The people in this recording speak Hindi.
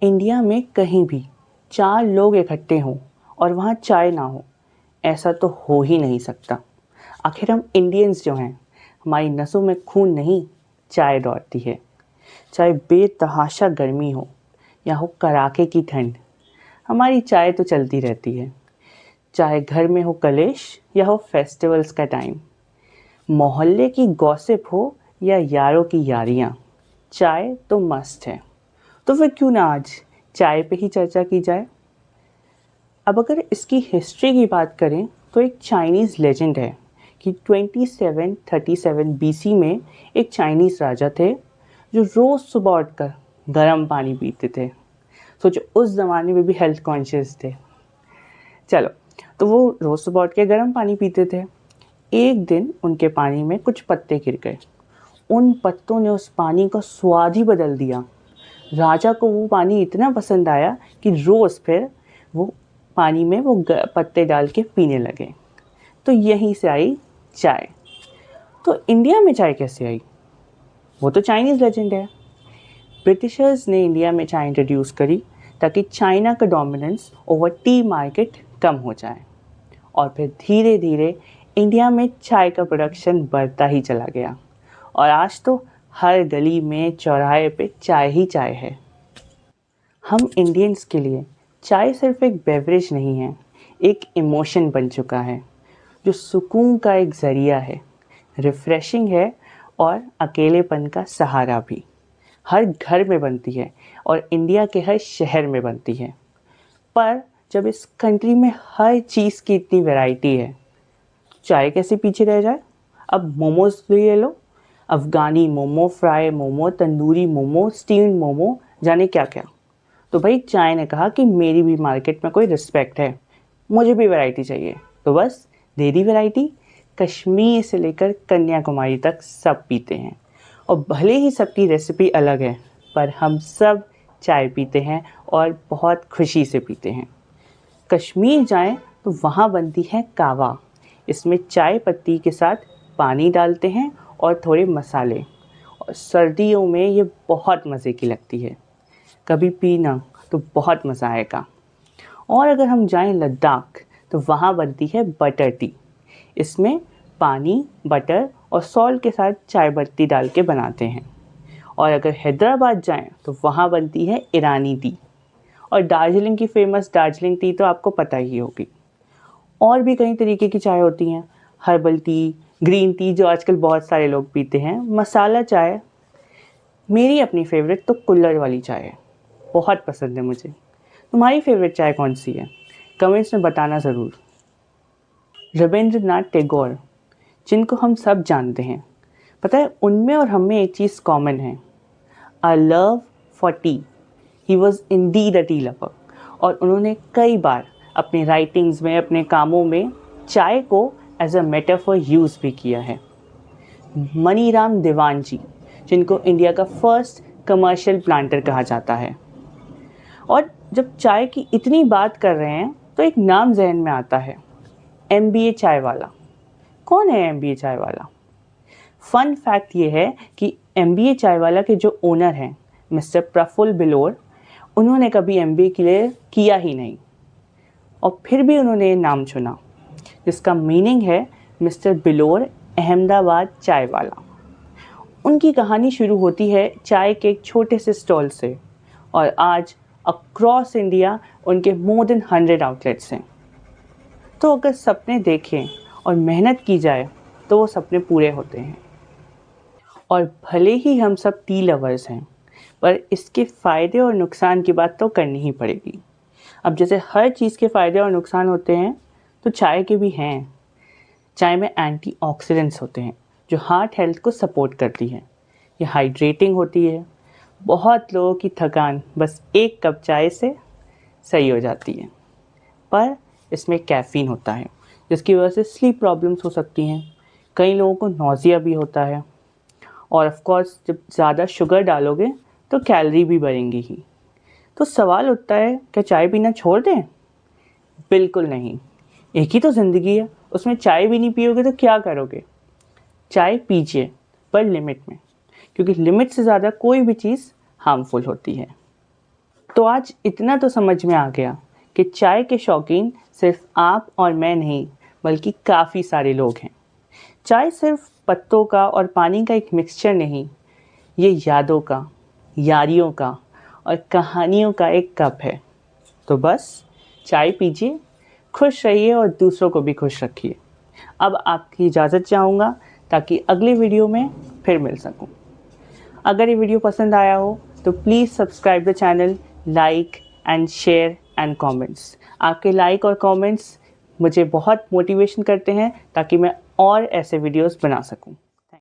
इंडिया में कहीं भी 4 लोग इकट्ठे हों और वहाँ चाय ना हो, ऐसा तो हो ही नहीं सकता। आखिर हम इंडियंस जो हैं, हमारी नसों में खून नहीं, चाय दौड़ती है। चाहे बेतहाशा गर्मी हो या हो कड़ाके की ठंड, हमारी चाय तो चलती रहती है। चाहे घर में हो कलेश या हो फेस्टिवल्स का टाइम, मोहल्ले की गॉसिप हो या यारों की यारियाँ, चाय तो मस्त है। तो फिर क्यों ना आज चाय पे ही चर्चा की जाए। अब अगर इसकी हिस्ट्री की बात करें तो एक चाइनीज़ लेजेंड है कि 2737 बीसी में एक चाइनीज़ राजा थे जो रोज़ सुबह उठकर गर्म पानी पीते थे। सोचो उस ज़माने में भी हेल्थ कॉन्शियस थे। चलो, तो वो रोज़ सुबह उठ के गर्म पानी पीते थे। एक दिन उनके पानी में कुछ पत्ते गिर गए। उन पत्तों ने उस पानी का स्वाद ही बदल दिया। राजा को वो पानी इतना पसंद आया कि रोज़ फिर वो पानी में वो पत्ते डाल के पीने लगे। तो यहीं से आई चाय। तो इंडिया में चाय कैसे आई? वो तो चाइनीज़ लेजेंड है। ब्रिटिशर्स ने इंडिया में चाय इंट्रोड्यूस करी ताकि चाइना का डोमिनेंस ओवर टी मार्केट कम हो जाए। और फिर धीरे धीरे इंडिया में चाय का प्रोडक्शन बढ़ता ही चला गया और आज तो हर गली में चौराहे पे चाय ही चाय है। हम इंडियंस के लिए चाय सिर्फ एक बेवरेज नहीं है, एक इमोशन बन चुका है जो सुकून का एक ज़रिया है, रिफ़्रेशिंग है और अकेलेपन का सहारा भी। हर घर में बनती है और इंडिया के हर शहर में बनती है। पर जब इस कंट्री में हर चीज़ की इतनी वैरायटी है, चाय कैसे पीछे रह जाए। अब मोमोज ले लो, अफ़गानी मोमो, फ्राई मोमो, तंदूरी मोमो, स्टीम्ड मोमो, जाने क्या क्या। तो भाई चाय ने कहा कि मेरी भी मार्केट में कोई रिस्पेक्ट है, मुझे भी वैरायटी चाहिए। तो बस दे दी वैरायटी। कश्मीर से लेकर कन्याकुमारी तक सब पीते हैं और भले ही सबकी रेसिपी अलग है, पर हम सब चाय पीते हैं और बहुत खुशी से पीते हैं। कश्मीर जाएं तो वहाँ बनती है कावा। इसमें चाय पत्ती के साथ पानी डालते हैं और थोड़े मसाले, और सर्दियों में ये बहुत मज़े की लगती है। कभी पीना तो बहुत मज़ा आएगा। और अगर हम जाएं लद्दाख तो वहाँ बनती है बटर टी। इसमें पानी, बटर और सॉल्ट के साथ चाय पत्ती डाल के बनाते हैं। और अगर हैदराबाद जाएं तो वहाँ बनती है ईरानी टी। और दार्जिलिंग की फेमस दार्जिलिंग टी तो आपको पता ही होगी। और भी कई तरीके की चाय होती हैं, हर्बल टी, ग्रीन टी जो आजकल बहुत सारे लोग पीते हैं, मसाला चाय। मेरी अपनी फेवरेट तो कुल्हड़ वाली चाय है, बहुत पसंद है मुझे। तुम्हारी फेवरेट चाय कौन सी है? कमेंट्स में बताना ज़रूर। रविंद्रनाथ टैगोर, जिनको हम सब जानते हैं, पता है उनमें और हम में एक चीज़ कॉमन है, a love for T. He was indeed a tea lover. और उन्होंने कई बार अपनी राइटिंग्स में, अपने कामों में चाय को एज अ मेटाफर यूज़ भी किया है। मनीराम देवान जी, जिनको इंडिया का फर्स्ट कमर्शियल प्लांटर कहा जाता है। और जब चाय की इतनी बात कर रहे हैं तो एक नाम जहन में आता है, MBA चाय वाला। कौन है MBA चाय वाला? फन फैक्ट ये है कि MBA चाय वाला के जो ओनर हैं मिस्टर प्रफुल्ल बिलोर, उन्होंने कभी MBA क्लियर किया ही नहीं और फिर भी उन्होंने ये नाम चुना, जिसका मीनिंग है मिस्टर बिलोर अहमदाबाद चाय वाला। उनकी कहानी शुरू होती है चाय के एक छोटे से स्टॉल से और आज अक्रॉस इंडिया उनके मोर देन 100 आउटलेट्स हैं। तो अगर सपने देखें और मेहनत की जाए तो वो सपने पूरे होते हैं। और भले ही हम सब टी लवर्स हैं, पर इसके फ़ायदे और नुकसान की बात तो करनी ही पड़ेगी। अब जैसे हर चीज़ के फ़ायदे और नुकसान होते हैं, तो चाय के भी हैं। चाय में एंटीऑक्सीडेंट्स होते हैं जो हार्ट हेल्थ को सपोर्ट करती है। ये हाइड्रेटिंग होती है। बहुत लोगों की थकान बस एक कप चाय से सही हो जाती है। पर इसमें कैफ़ीन होता है, जिसकी वजह से स्लीप प्रॉब्लम्स हो सकती हैं। कई लोगों को नौजिया भी होता है। और ऑफ कोर्स जब ज़्यादा शुगर डालोगे तो कैलोरी भी बढ़ेंगी ही। तो सवाल उठता है, क्या चाय पीना छोड़ दें? बिल्कुल नहीं। एक ही तो ज़िंदगी है, उसमें चाय भी नहीं पियोगे तो क्या करोगे? चाय पीजिए, पर लिमिट में, क्योंकि लिमिट से ज़्यादा कोई भी चीज़ हार्मफुल होती है। तो आज इतना तो समझ में आ गया कि चाय के शौकीन सिर्फ आप और मैं नहीं, बल्कि काफ़ी सारे लोग हैं। चाय सिर्फ पत्तों का और पानी का एक मिक्सचर नहीं, ये यादों का, यारियों का और कहानियों का एक कप है। तो बस चाय पीजिए, खुश रहिए और दूसरों को भी खुश रखिए। अब आपकी इजाज़त चाहूँगा ताकि अगली वीडियो में फिर मिल सकूँ। अगर ये वीडियो पसंद आया हो तो please subscribe the channel, like and share and comments. आपके लाइक और कमेंट्स मुझे बहुत मोटिवेशन करते हैं ताकि मैं और ऐसे वीडियोस बना सकूं।